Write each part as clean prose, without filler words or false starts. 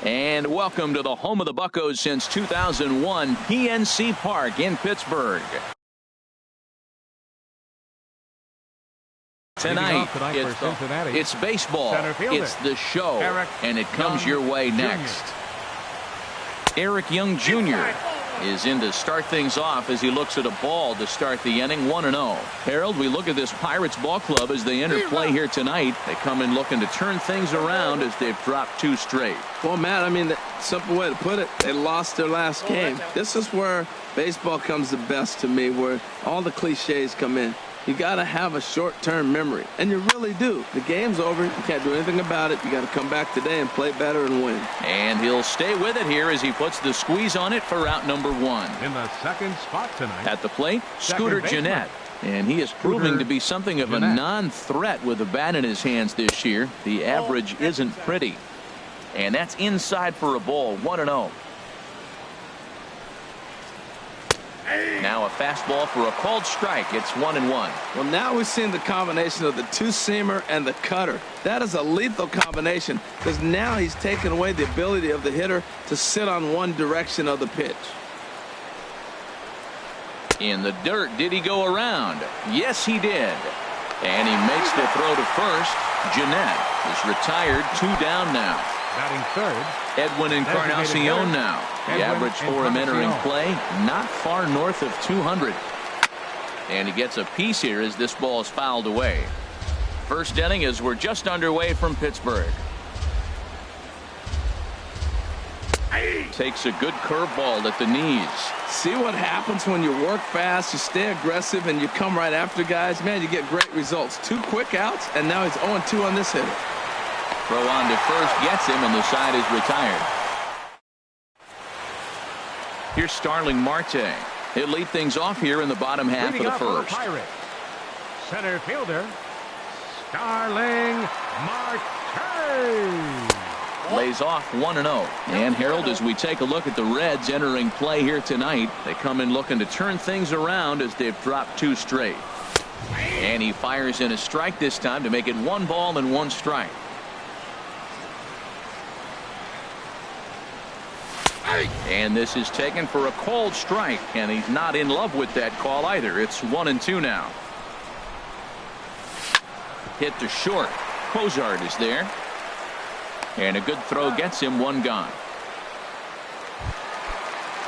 And welcome to the home of the Buccos since 2001, PNC Park in Pittsburgh. Tonight it's baseball, it's the show, and it comes your way next. Eric Young Jr. is in to start things off as he looks at a ball to start the inning, 1-0. Harold, we look at this Pirates ball club as they enter play here tonight. They come in looking to turn things around as they've dropped 2 straight. Well, Matt, I mean, the simple way to put it, they lost their last game. This is where baseball comes the best to me, where all the cliches come in. You got to have a short-term memory, and you really do. The game's over. You can't do anything about it. You got to come back today and play better and win. And he'll stay with it here as he puts the squeeze on it for out number 1. In the second spot tonight. At the plate, Scooter Gennett. And he is proving to be something of a non-threat with the bat in his hands this year. The average isn't pretty. And that's inside for a ball, 1-0. Now a fastball for a called strike. It's 1-1. Well, now we've seen the combination of the 2-seamer and the cutter. That is a lethal combination because now he's taken away the ability of the hitter to sit on one direction of the pitch. In the dirt, did he go around? Yes, he did. And he makes the throw to first. Gennett is retired, 2 down now. Batting third, Edwin Encarnacion now. The average for him entering play, not far north of 200. And he gets a piece here as this ball is fouled away. First inning as we're just underway from Pittsburgh. Takes a good curveball at the knees. See what happens when you work fast, you stay aggressive, and you come right after guys? Man, you get great results. 2 quick outs, and now he's 0-2 on this hitter. Throw on to first gets him, and the side is retired. Here's Starling Marte. He'll lead things off here in the bottom half of the first. Center fielder, Starling Marte. Lays off 1-0. And Harold, as we take a look at the Reds entering play here tonight, they come in looking to turn things around as they've dropped 2 straight. And he fires in a strike this time to make it 1 ball and 1 strike. And this is taken for a called strike, and he's not in love with that call either. It's 1-2 now. Hit to short. Cozart is there. And a good throw gets him 1 gone.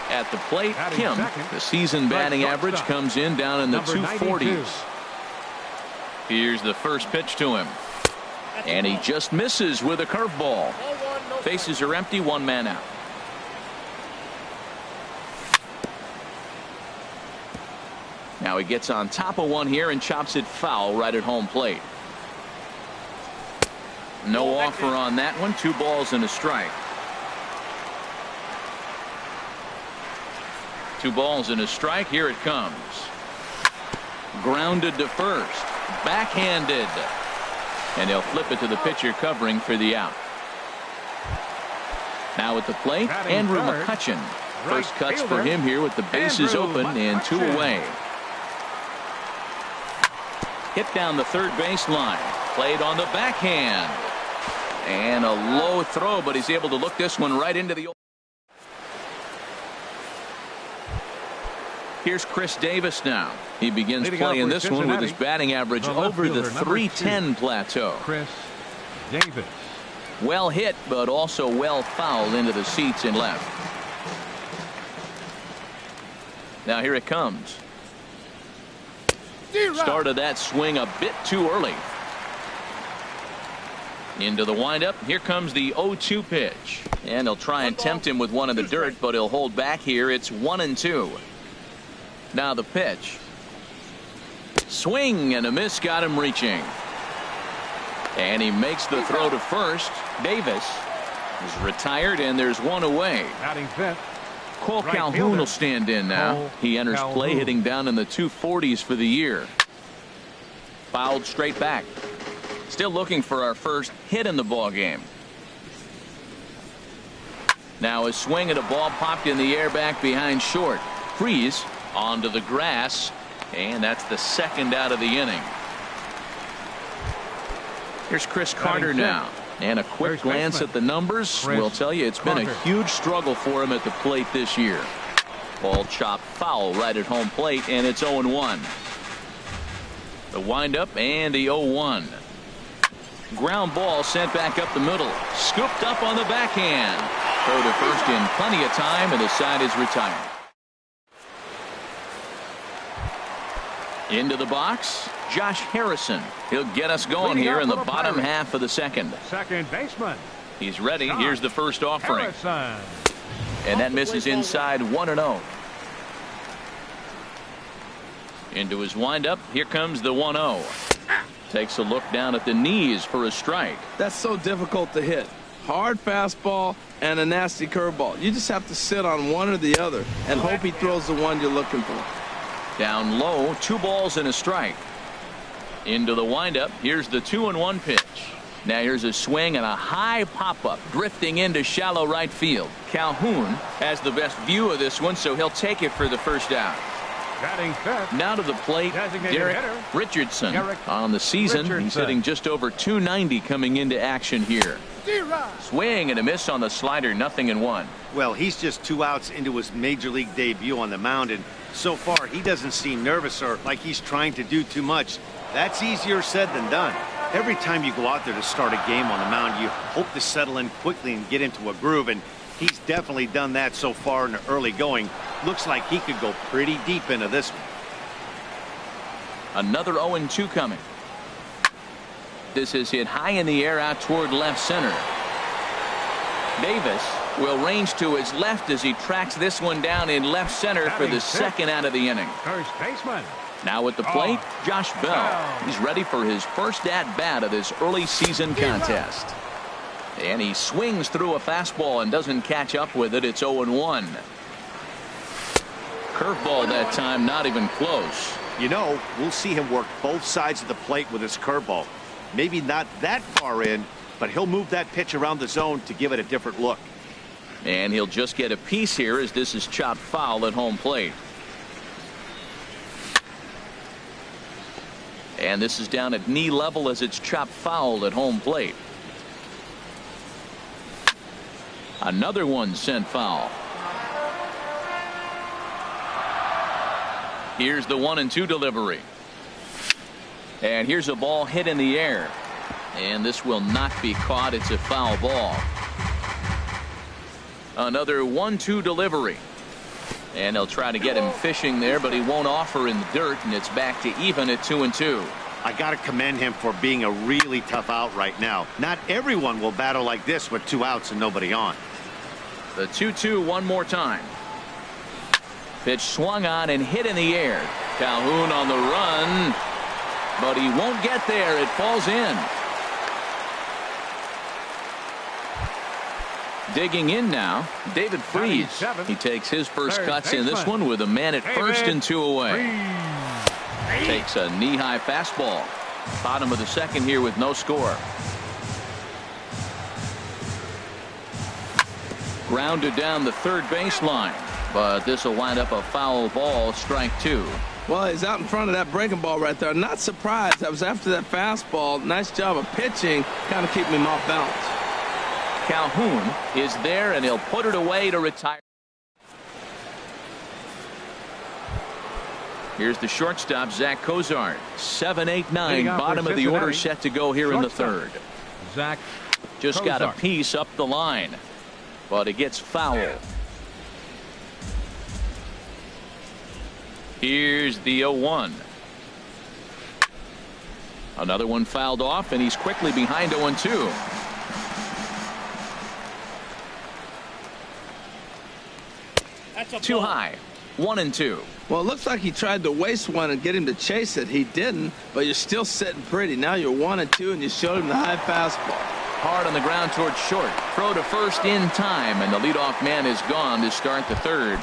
At the plate, Kim. The season batting average comes in down in the 240s. Here's the first pitch to him. And he just misses with a curveball. Bases are empty, 1 man out. Now he gets on top of one here and chops it foul right at home plate. No offer on that one. 2 balls and a strike. 2 balls and a strike. Here it comes. Grounded to first. Backhanded. And he'll flip it to the pitcher covering for the out. Now at the plate, Andrew McCutchen. First cuts for him here with the bases open and 2 away. Hit down the third baseline. Played on the backhand. And a low throw, but he's able to look this one right into the. Here's Chris Davis now. He begins playing this one with his batting average over the 310 plateau. Chris Davis. Well hit, but also well fouled into the seats in left. Now here it comes. Started that swing a bit too early. Into the windup. Here comes the 0-2 pitch. And they'll try and tempt him with one in the dirt, but he'll hold back here. It's 1-2. Now the pitch. Swing and a miss got him reaching. And he makes the throw to first. Davis is retired, and there's 1 away. Batting fifth. Cole Calhoun will stand in now. He enters play hitting down in the 240s for the year. Fouled straight back. Still looking for our first hit in the ball game. Now a swing at a ball popped in the air back behind short. Freeze onto the grass, and that's the 2nd out of the inning. Here's Chris Carter now. And a quick glance at the numbers will tell you it's been a huge struggle for him at the plate this year. Ball chopped foul right at home plate, and it's 0-1. The windup and the 0-1. Ground ball sent back up the middle. Scooped up on the backhand. Throw to first in plenty of time, and the side is retired. Into the box, Josh Harrison. He'll get us going here in the bottom half of the second. Second baseman. He's ready. Here's the first offering. Harrison. And that misses inside 1-0. Into his windup. Here comes the 1-0. Takes a look down at the knees for a strike. That's so difficult to hit. Hard fastball and a nasty curveball. You just have to sit on one or the other and hope he throws the one you're looking for. Down low, 2 balls and a strike. Into the windup. Here's the 2-1 pitch. Now here's a swing and a high pop-up drifting into shallow right field. Calhoun has the best view of this one, so he'll take it for the first out. Batting fifth. Now to the plate, Derek Richardson. On the season, he's hitting just over 290 coming into action here. Swing and a miss on the slider, 0-1. Well, he's just 2 outs into his major league debut on the mound, and so far he doesn't seem nervous or like he's trying to do too much. That's easier said than done. Every time you go out there to start a game on the mound, you hope to settle in quickly and get into a groove, and he's definitely done that so far in the early going. Looks like he could go pretty deep into this one. Another 0-2 coming. This is hit high in the air out toward left center. Davis will range to his left as he tracks this one down in left center for the second out of the inning. First baseman. Now at the plate, Josh Bell. He's ready for his first at-bat of this early season contest. And he swings through a fastball and doesn't catch up with it. It's 0-1. Curveball that time, not even close. You know, we'll see him work both sides of the plate with his curveball. Maybe not that far in, but he'll move that pitch around the zone to give it a different look. And he'll just get a piece here as this is chopped foul at home plate. And this is down at knee level as it's chopped foul at home plate. Another one sent foul. Here's the 1-2 delivery. And here's a ball hit in the air. And this will not be caught. It's a foul ball. Another 1-2 delivery. And they'll try to get him fishing there, but he won't offer in the dirt, and it's back to even at 2-2. I got to commend him for being a really tough out right now. Not everyone will battle like this with 2 outs and nobody on. The 2-2 one more time. Pitch swung on and hit in the air. Calhoun on the run, but he won't get there. It falls in. Digging in now, David Freese. He takes his first cuts in this one with a man at first and 2 away. Takes a knee-high fastball. Bottom of the second here with no score. Grounded down the third baseline, but this will wind up a foul ball, strike 2. Well, he's out in front of that breaking ball right there. Not surprised. That was after that fastball. Nice job of pitching, kind of keeping him off balance. Calhoun is there, and he'll put it away to retire. Here's the shortstop, Zach Cozart. 7-8-9, bottom of the order set to go here in the third. Zach just got a piece up the line, but it gets foul. Here's the 0-1. Another one fouled off, and he's quickly behind 0-2. Too high. 1-2. Well, it looks like he tried to waste one and get him to chase it. He didn't, but you're still sitting pretty. Now you're 1-2, and you showed him the high fastball. Hard on the ground towards short. Throw to first in time, and the leadoff man is gone to start the third.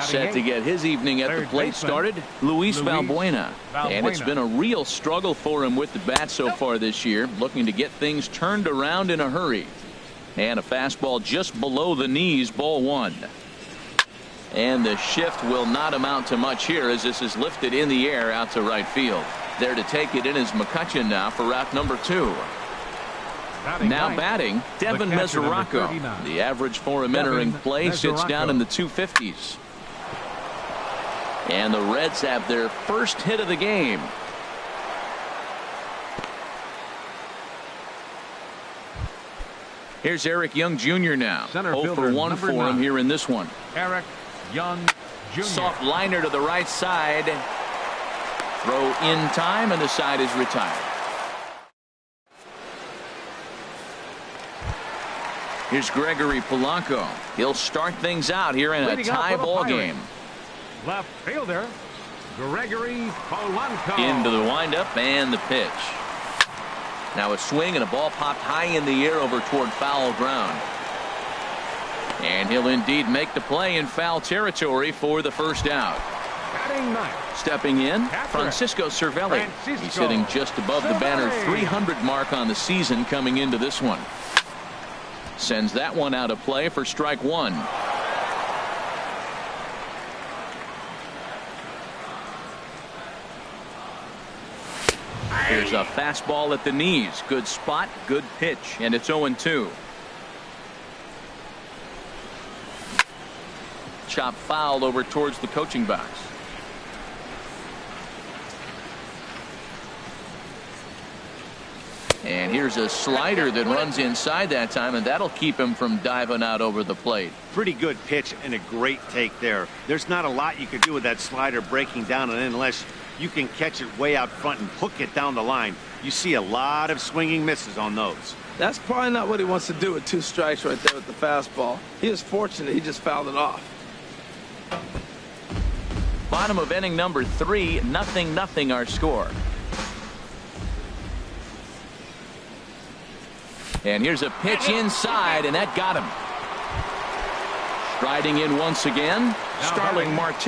Set to get his evening at the plate started, Luis Valbuena. And it's been a real struggle for him with the bat so far this year, looking to get things turned around in a hurry. And a fastball just below the knees, ball 1. And the shift will not amount to much here as this is lifted in the air out to right field. There to take it in is McCutchen now for route number 2. Now batting, Devin Mesoraco. The average for him entering play sits down in the 250s. And the Reds have their first hit of the game. Here's Eric Young Jr. now. 0 for 1 for him here in this one. Eric Young Jr. Soft liner to the right side. Throw in time, and the side is retired. Here's Gregory Polanco. He'll start things out here in a tie ball game. Left fielder Gregory Polanco. Into the windup and the pitch. Now a swing and a ball popped high in the air over toward foul ground. And he'll indeed make the play in foul territory for the first out. Batting ninth. Stepping in, Francisco Cervelli. He's hitting just above the banner 300 mark on the season coming into this one. Sends that one out of play for strike one. Here's a fastball at the knees. Good spot, good pitch, and it's 0-2. Chop foul over towards the coaching box. And here's a slider that runs inside that time, and that'll keep him from diving out over the plate. Pretty good pitch and a great take there. There's not a lot you could do with that slider breaking down, and unless you can catch it way out front and hook it down the line, you see a lot of swinging misses on those. That's probably not what he wants to do with 2 strikes right there with the fastball. He was fortunate he just fouled it off. Bottom of inning number 3, 0-0 our score. And here's a pitch inside, and that got him. Striding in once again, Starling Marte.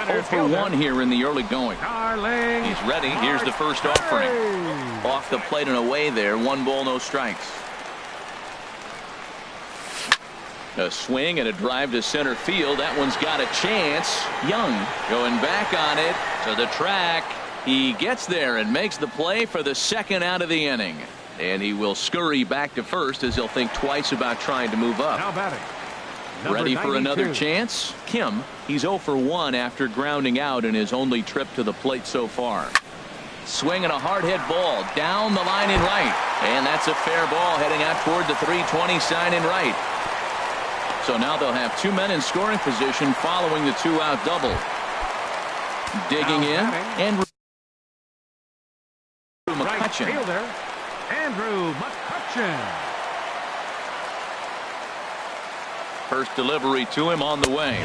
0 for 1 here in the early going. He's ready. Here's the first offering. Off the plate and away there. 1 ball, no strikes. A swing and a drive to center field. That one's got a chance. Young going back on it to the track. He gets there and makes the play for the second out of the inning. And he will scurry back to first as he'll think twice about trying to move up. Now batting. Ready for another chance? Kim, he's 0 for 1 after grounding out in his only trip to the plate so far. Swinging a hard hit ball down the line in right. And that's a fair ball heading out toward the 320 sign in right. So now they'll have 2 men in scoring position following the 2-out double. Digging in and McCutcheon. Right fielder Andrew McCutcheon. First delivery to him on the way.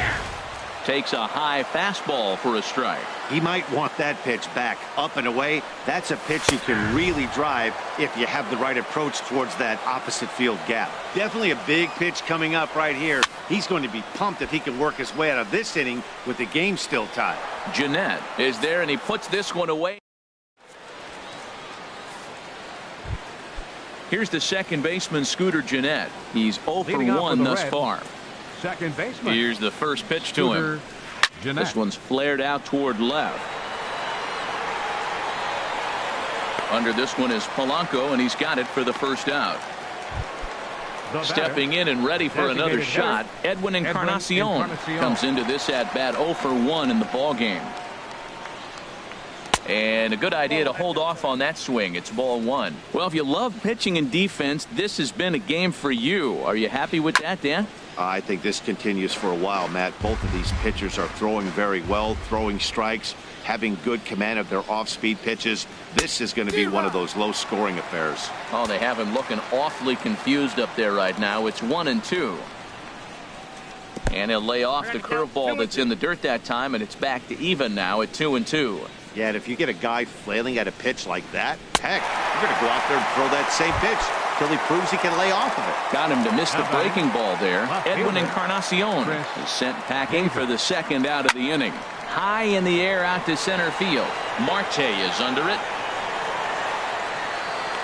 Takes a high fastball for a strike. He might want that pitch back up and away. That's a pitch you can really drive if you have the right approach towards that opposite field gap. Definitely a big pitch coming up right here. He's going to be pumped if he can work his way out of this inning with the game still tied. Jeanette is there, and he puts this one away. Here's the second baseman, Scooter Jeanette. He's 0 for 1 thus far. Second baseman. Here's the first pitch to him. Jeanette. This one's flared out toward left. Under this one is Polanco, and he's got it for the first out. Stepping in and ready for another shot, Edwin Encarnacion comes into this at-bat 0 for 1 in the ball game. And a good idea to hold off on that swing. It's ball 1. Well, if you love pitching and defense, this has been a game for you. Are you happy with that, Dan? I think this continues for a while, Matt. Both of these pitchers are throwing very well, throwing strikes, having good command of their off-speed pitches. This is going to be one of those low-scoring affairs. Oh, they have him looking awfully confused up there right now. It's 1-2. And he'll lay off the curveball that's in the dirt that time, and it's back to even now at 2-2. Yeah, and if you get a guy flailing at a pitch like that, heck, you're going to go out there and throw that same pitch till he proves he can lay off of it. Got him to miss the breaking ball there. Edwin Encarnacion is sent packing for the second out of the inning. High in the air out to center field. Marte is under it.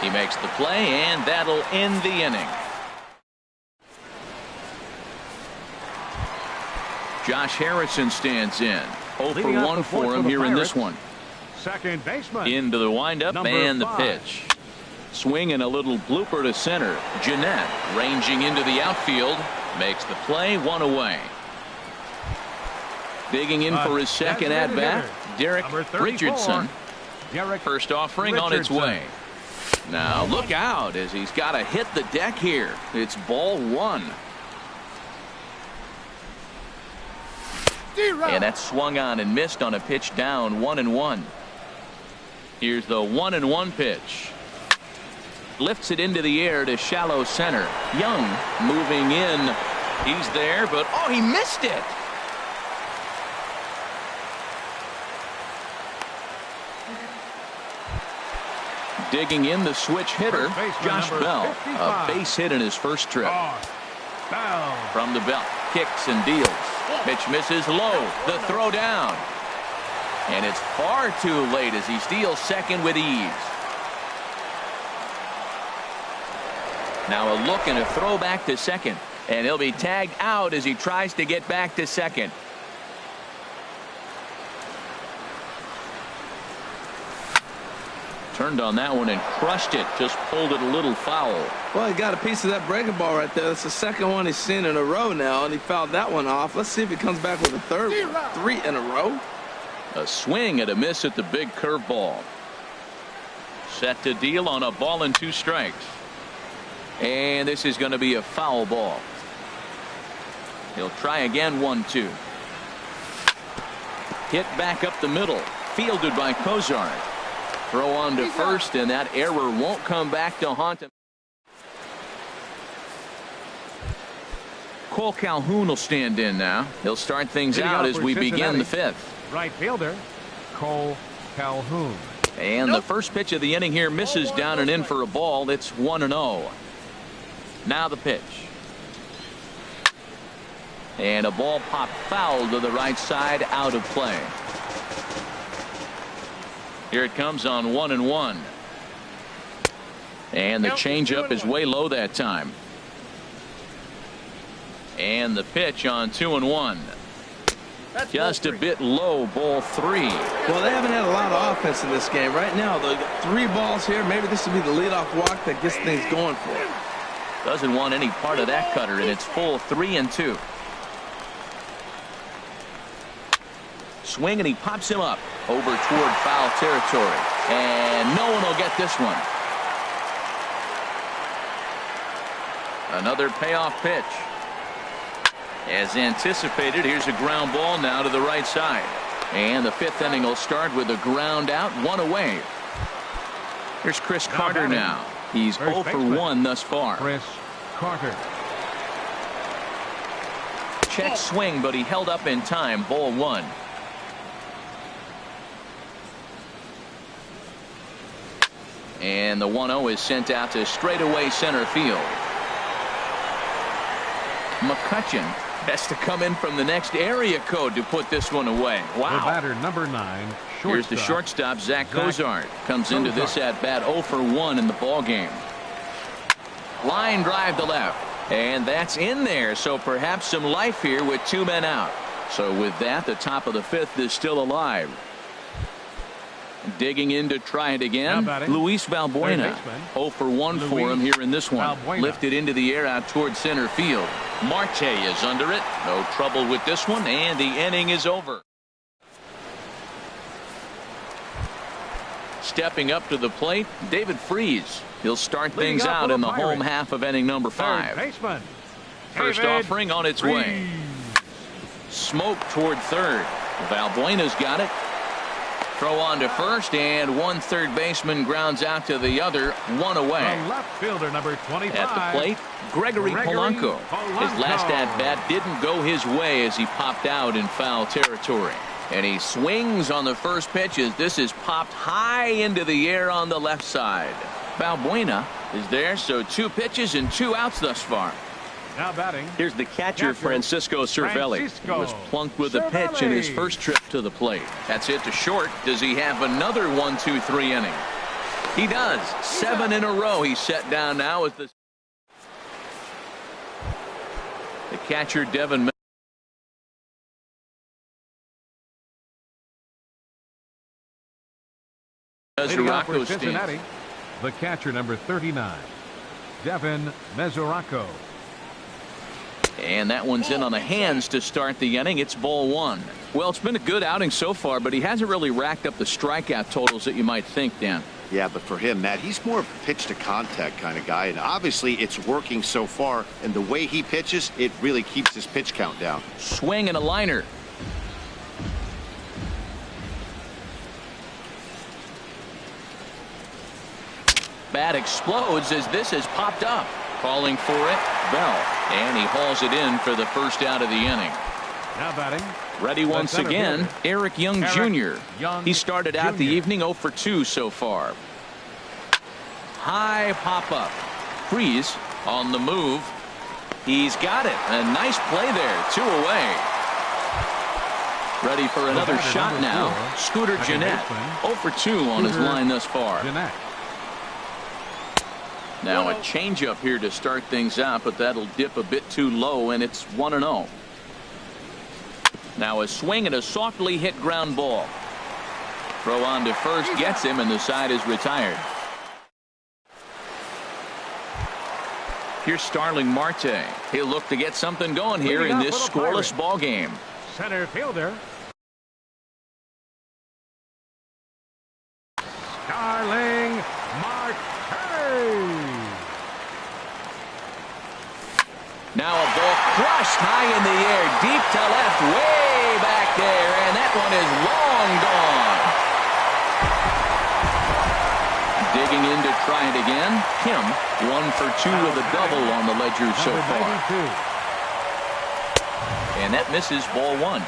He makes the play, and that'll end the inning. Josh Harrison stands in. 0 for 1 for him here in this one. Second baseman. Into the windup and the pitch. Swing and a little blooper to center. Jeanette ranging into the outfield. Makes the play, 1 away. Digging in for his second at-bat, Derek Richardson. First offering on its way. Now look out as he's got to hit the deck here. It's ball 1. And that's swung on and missed on a pitch down, 1-1. Here's the 1-1 pitch. Lifts it into the air to shallow center. Young moving in. He's there, but oh, he missed it. Digging in the switch hitter, Josh Bell. 55. A base hit in his first trip. From the belt, kicks and deals. Pitch misses low. The throw down. And it's far too late as he steals second with ease. Now a look and a throw back to second. And he'll be tagged out as he tries to get back to second. Turned on that one and crushed it. Just pulled it a little foul. Well, he got a piece of that breaking ball right there. That's the second one he's seen in a row now, and he fouled that one off. Let's see if he comes back with a third one. 3 in a row. A swing and a miss at the big curveball. Set to deal on a ball and 2 strikes. And this is going to be a foul ball. He'll try again, 1-2. Hit back up the middle. Fielded by Cozart. Throw on to first, and that error won't come back to haunt him. Cole Calhoun will stand in now. He'll start things out as we begin the 5th. Right fielder, Cole Calhoun. And the first pitch of the inning here misses down and in for a ball. It's 1-0. Now the pitch. And a ball popped foul to the right side, out of play. Here it comes on 1-1. And the changeup is way low that time. And the pitch on 2-1. Just a bit low, ball 3. Well, they haven't had a lot of offense in this game. Right now, they got 3 balls here. Maybe this will be the leadoff walk that gets things going for him. Doesn't want any part of that cutter, and it's full 3-2. Swing, and he pops him up over toward foul territory. And no one will get this one. Another payoff pitch. As anticipated, here's a ground ball now to the right side. And the 5th inning will start with a ground out, 1 away. Here's Chris Carter now. He's 0 for 1 thus far. Chris Carter. Check swing, but he held up in time. Ball 1. And the 1-0 is sent out to straightaway center field. McCutcheon has to come in from the next area code to put this one away. Wow. The batter, number 9, shortstop. Here's the shortstop, Zach Cozart. Comes into this at bat 0 for 1 in the ball game. Line drive to left. And that's in there. So perhaps some life here with 2 men out. So with that, the top of the 5th is still alive. Digging in to try it again. Luis Valbuena. 0 for 1 for him here in this one. Lifted into the air out towards center field. Marte is under it. No trouble with this one, and the inning is over. Stepping up to the plate, David Freese. He'll start things out in the home half of inning number 5. First offering on its way. Smoke toward third. Valbuena's got it. Throw on to first, and 1 third baseman grounds out to the other, 1 away. The left fielder, number 25. At the plate, Gregory Polanco. His last at-bat didn't go his way as he popped out in foul territory. And he swings on the first pitch as this is popped high into the air on the left side. Valbuena is there, so 2 pitches and 2 outs thus far. Now batting. Here's the catcher, Francisco Cervelli. He was plunked with a pitch in his first trip to the plate. That's it to short. Does he have another 1-2-3 inning? He does. 7 in a row he's set down now with the catcher, Devin Cincinnati. The catcher, number 39, Devin Mesoraco. And that one's in on the hands to start the inning. It's ball one. Well, it's been a good outing so far, but he hasn't really racked up the strikeout totals that you might think, Dan. Yeah, but for him, Matt, he's more of a pitch to contact kind of guy, and obviously it's working so far, and the way he pitches, it really keeps his pitch count down. Swing and a liner. Bat explodes as this has popped up. Calling for it, Bell, and he hauls it in for the first out of the inning. Now batting. Ready once again, Eric Young Jr. He started out the evening 0 for 2 so far. High pop up. Freeze on the move. He's got it. A nice play there. 2 away. Ready for another shot now. Scooter Gennett 0 for 2 on his line thus far. Now a changeup here to start things out, but that'll dip a bit too low, and it's 1-0. Now a swing and a softly hit ground ball. Throw on to first gets him, and the side is retired. Here's Starling Marte. He'll look to get something going here in this scoreless ball game. Center fielder. Starling Marte. Now a ball crushed high in the air, deep to left, way back there, and that one is long gone. Digging in to try it again. Kim, 1 for 2 with a double on the ledger so far. And that misses ball one.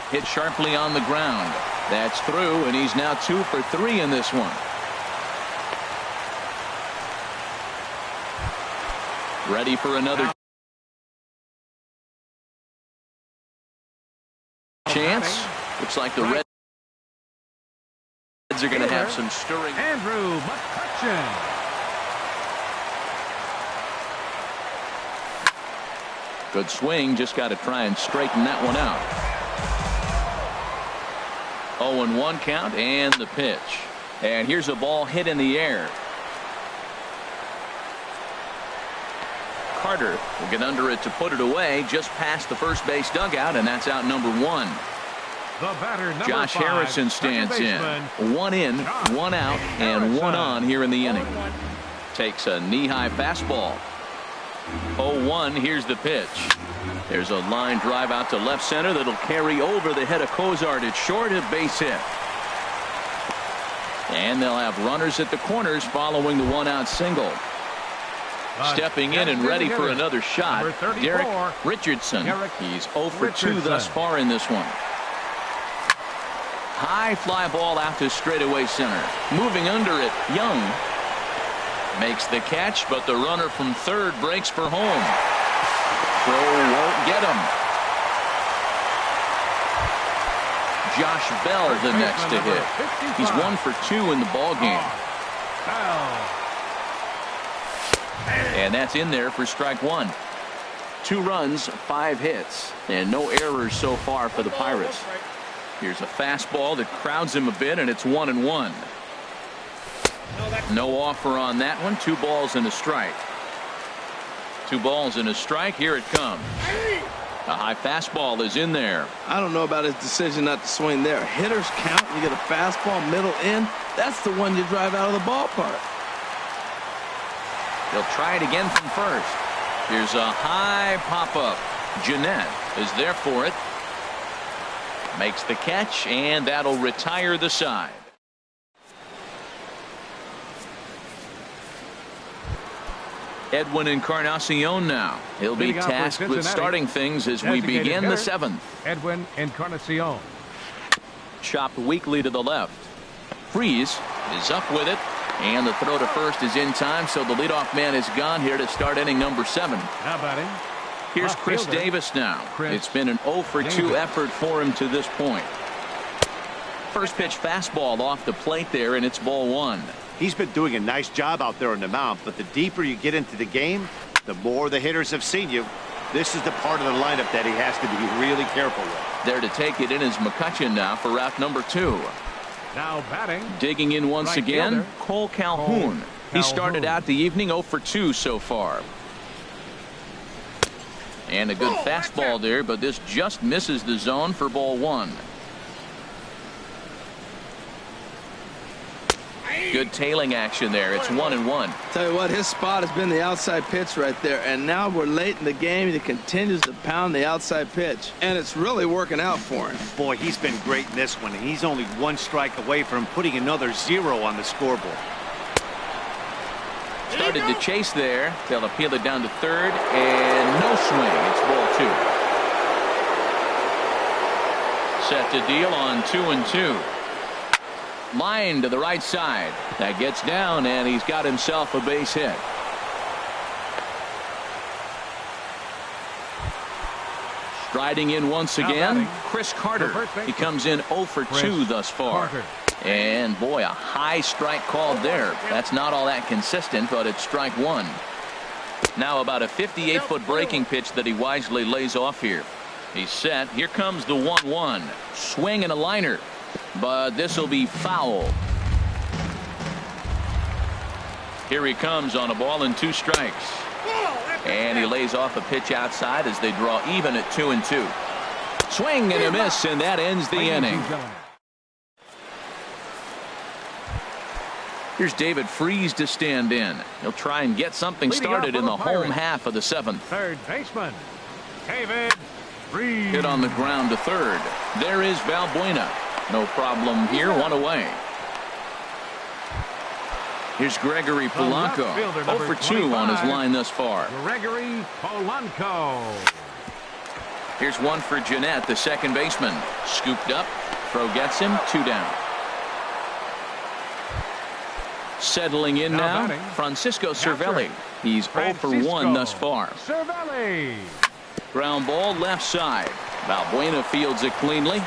Hit sharply on the ground. That's through, and he's now 2 for 3 in this one. Ready for another chance. Looks like the Reds are going to have some stirring. Andrew McCutchen. Good swing. Just got to try and straighten that one out. 0-1 count and the pitch. And here's a ball hit in the air. Carter will get under it to put it away just past the first base dugout, and that's out number 1. The batter, number Josh 5, Harrison stands in. 1 in, 1 out, and 1 on here in the inning. Takes a knee-high fastball. 0-1. Here's the pitch. There's a line drive out to left center that'll carry over the head of Cozart. It's short, a base hit. And they'll have runners at the corners following the 1-out single. Stepping in and ready for another shot, Derek Richardson. He's 0 for 2 thus far in this one. High fly ball out to straightaway center. Moving under it, Young makes the catch, but the runner from third breaks for home. Throw won't get him. Josh Bell the next to hit. He's 1 for 2 in the ball game. And that's in there for strike 1. 2 runs, 5 hits, and no errors so far for the Pirates. Here's a fastball that crowds him a bit, and it's 1-1. No offer on that one. 2 balls and a strike. 2 balls and a strike. Here it comes. A high fastball is in there. I don't know about his decision not to swing there. Hitters count. You get a fastball middle in. That's the one you drive out of the ballpark. They'll try it again from first. Here's a high pop-up. Gennett is there for it. Makes the catch, and that'll retire the side. Edwin Encarnacion now. He'll be tasked with starting things as we begin the 7th. Edwin Encarnacion. Chopped weakly to the left. Freeze is up with it. And the throw to first is in time, so the leadoff man is gone here to start inning number 7. Now batting. Here's Chris Davis now. It's been an 0 for 2 effort for him to this point. First pitch fastball off the plate there, and it's ball 1. He's been doing a nice job out there on the mound, but the deeper you get into the game, the more the hitters have seen you. This is the part of the lineup that he has to be really careful with. There to take it in is McCutcheon now for route number 2. Now batting. Digging in once Right again, fielder. Cole Calhoun. He started out the evening 0 for 2 so far. And a good fastball there, but this just misses the zone for ball 1. Good tailing action there. It's 1-1. Tell you what, his spot has been the outside pitch right there, and now we're late in the game. He continues to pound the outside pitch, and it's really working out for him. Boy, he's been great in this one, and he's only 1 strike away from putting another 0 on the scoreboard. Started to chase there. They'll appeal it down to third, and no swing. It's ball 2. Set to deal on 2-2. Line to the right side. That gets down, and he's got himself a base hit. Striding in once again, Chris Carter. He comes in 0 for 2 thus far. And boy, a high strike called there. That's not all that consistent, but it's strike 1. Now about a 58-foot breaking pitch that he wisely lays off here. He's set. Here comes the 1-1. Swing and a liner. But this will be foul. Here he comes on a ball and 2 strikes. And he lays off a pitch outside as they draw even at 2-2. Swing and a miss, and that ends the inning. Here's David Freese to stand in. He'll try and get something started in the home half of the 7th. Third baseman, David Freese. Hit on the ground to third. There is Valbuena. No problem here, 1 away. Here's Gregory Polanco. 0 for 2 on his line thus far. Gregory Polanco. Here's one for Jeanette, the second baseman. Scooped up. Throw gets him. 2 down. Settling in now, Francisco Cervelli. He's 0 for 1 thus far. Cervelli. Ground ball left side. Valbuena fields it cleanly.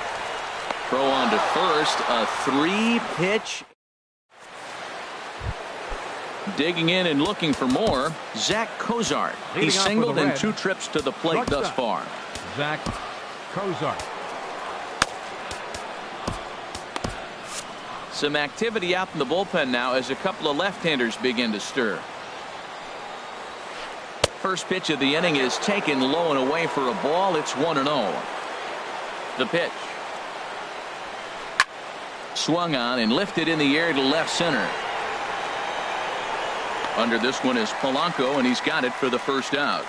Throw on to first, a 3-pitch. Digging in and looking for more, Zach Cozart. He's singled in 2 trips to the plate thus far. Zach Cozart. Some activity out in the bullpen now as a couple of left-handers begin to stir. First pitch of the inning is taken low and away for a ball. It's 1-0. The pitch. Swung on and lifted in the air to left center. Under this one is Polanco, and he's got it for the first out.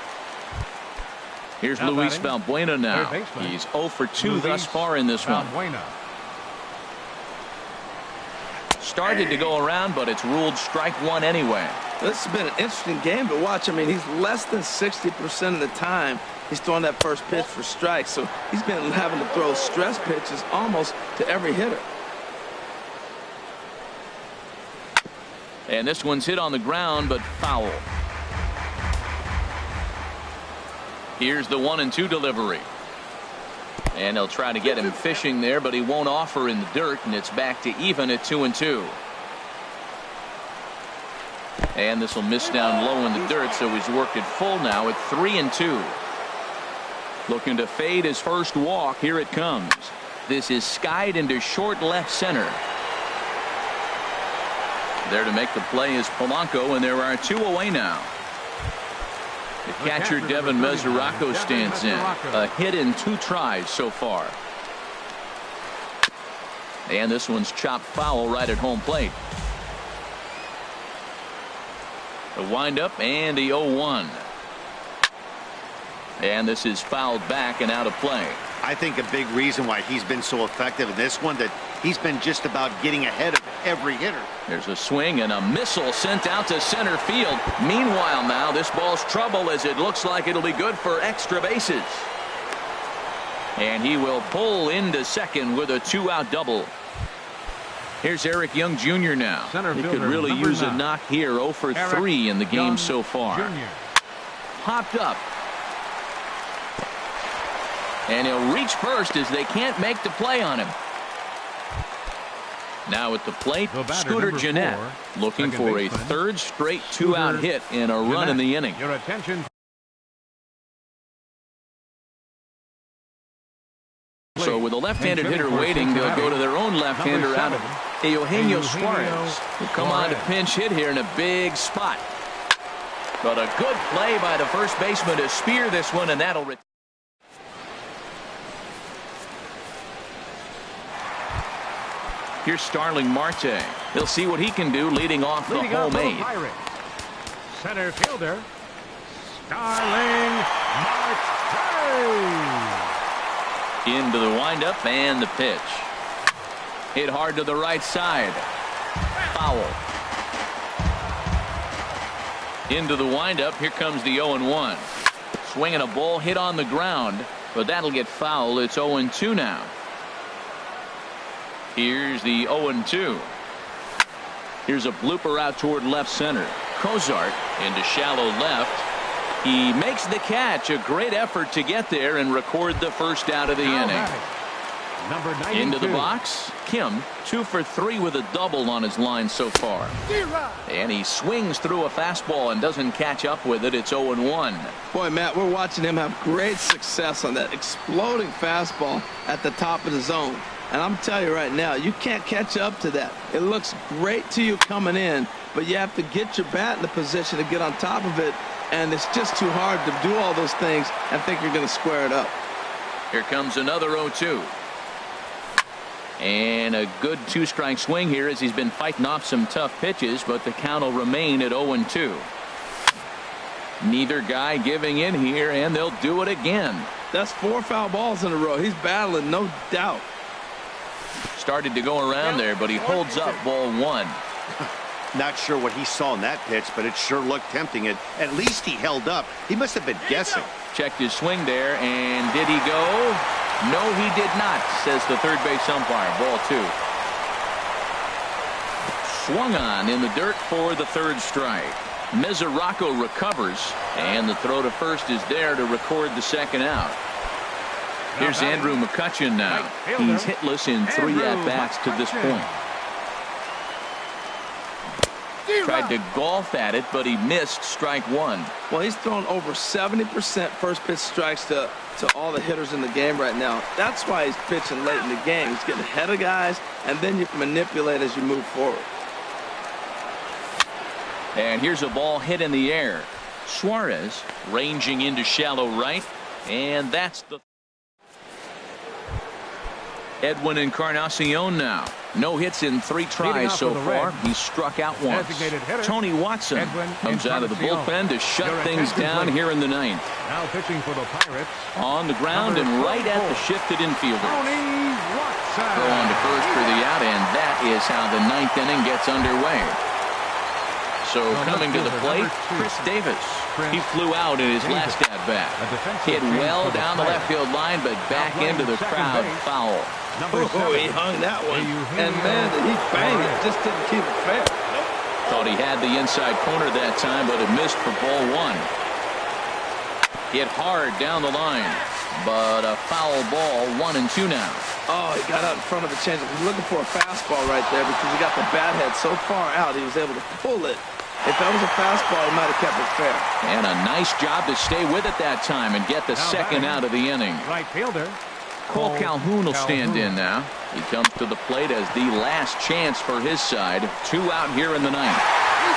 Here's Luis Valbuena now. He's 0 for 2 thus far in this one. Started to go around, but it's ruled strike 1 anyway. This has been an interesting game to watch. I mean, he's less than 60% of the time he's throwing that first pitch for strikes. So he's been having to throw stress pitches almost to every hitter. And this one's hit on the ground, but foul. Here's the 1-2 delivery. And they'll try to get him fishing there, but he won't offer in the dirt, and it's back to even at 2-2. And this will miss down low in the dirt, so he's worked it full now at 3-2. Looking to fade his first walk. Here it comes. This is skied into short left center. There to make the play is Polanco, and there are 2 away now. The catcher Devin Mesoraco stands in. A hit in 2 tries so far. And this one's chopped foul right at home plate. The windup and the 0-1. And this is fouled back and out of play. I think a big reason why he's been so effective in this one, that he's been just about getting ahead of every hitter. There's a swing and a missile sent out to center field. Meanwhile now this ball's trouble as it looks like it'll be good for extra bases. And he will pull into second with a 2-out double. Here's Eric Young Jr. now. He could really use a knock here. 0 for 3 in the game so far. Popped up. And he'll reach first as they can't make the play on him. Now at the plate, Scooter Jeanette looking for a 3rd straight 2-out hit and a run in the inning. Your attention. So with a left-handed hitter waiting, they'll go to their own left-hander out of Eugenio Suarez. Will come on to pinch hit here in a big spot. But a good play by the first baseman to spear this one, and that'll return. Here's Starling Marte. He'll see what he can do leading off the home eight. Center fielder, Starling Marte. Into the windup and the pitch. Hit hard to the right side. Foul. Into the windup. Here comes the 0-1. Swinging a ball hit on the ground, but that'll get foul. It's 0-2 now. Here's the 0-2. Here's a blooper out toward left center. Cozart into shallow left. He makes the catch. A great effort to get there and record the first out of the inning. Number 92. Into the box. Kim, 2 for 3 with a double on his line so far. And he swings through a fastball and doesn't catch up with it. It's 0-1. Boy, Matt, we're watching him have great success on that exploding fastball at the top of the zone. And I'm telling you right now, you can't catch up to that. It looks great to you coming in, but you have to get your bat in the position to get on top of it. And it's just too hard to do all those things and think you're going to square it up. Here comes another 0-2. And a good 2-strike swing here as he's been fighting off some tough pitches, but the count will remain at 0-2. Neither guy giving in here, and they'll do it again. That's 4 foul balls in a row. He's battling, no doubt. Started to go around there, but he holds up ball 1. Not sure what he saw in that pitch, but it sure looked tempting. At least he held up. He must have been guessing. Checked his swing there, and did he go? No, he did not, says the third base umpire. Ball 2. Swung on in the dirt for the third strike. Mesoraco recovers, and the throw to first is there to record the second out. Here's Andrew McCutchen now. He's hitless in 3 at-bats to this point. Tried to golf at it, but he missed strike 1. Well, he's thrown over 70% first pitch strikes to all the hitters in the game right now. That's why he's pitching late in the game. He's getting ahead of guys, and then you can manipulate as you move forward. And here's a ball hit in the air. Suarez ranging into shallow right, and that's the Edwin Encarnacion now. No hits in 3 tries so far. He's struck out once. Tony Watson comes out of the bullpen to shut things down here in the 9th. Now pitching for the Pirates. On the ground and right at the shifted infielder. Tony Watson. Throw on to first for the out, and that is how the 9th inning gets underway. So coming to the plate, Chris Davis. He flew out in his last at-bat. Hit well down the left field line, but back into the crowd. Foul. Oh, he hung that one. And, man, he banged it. Just didn't keep it fair. Thought he had the inside corner that time, but it missed for ball 1. Hit hard down the line, but a foul ball. 1-2 now. Oh, he got out in front of the changeup. He's looking for a fastball right there because he got the bat head so far out he was able to pull it. If that was a fastball, he might have kept it fair. And a nice job to stay with it that time and get the second out of the inning. Right fielder. Cole Calhoun will stand in now. He comes to the plate as the last chance for his side. 2 out here in the 9th.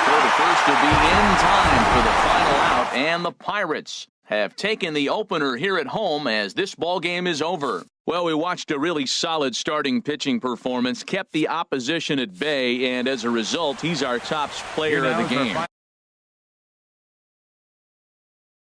For the first to be in time for the final out, and the Pirates have taken the opener here at home as this ball game is over. Well, we watched a really solid starting pitching performance, kept the opposition at bay, and as a result, he's our top player of the game.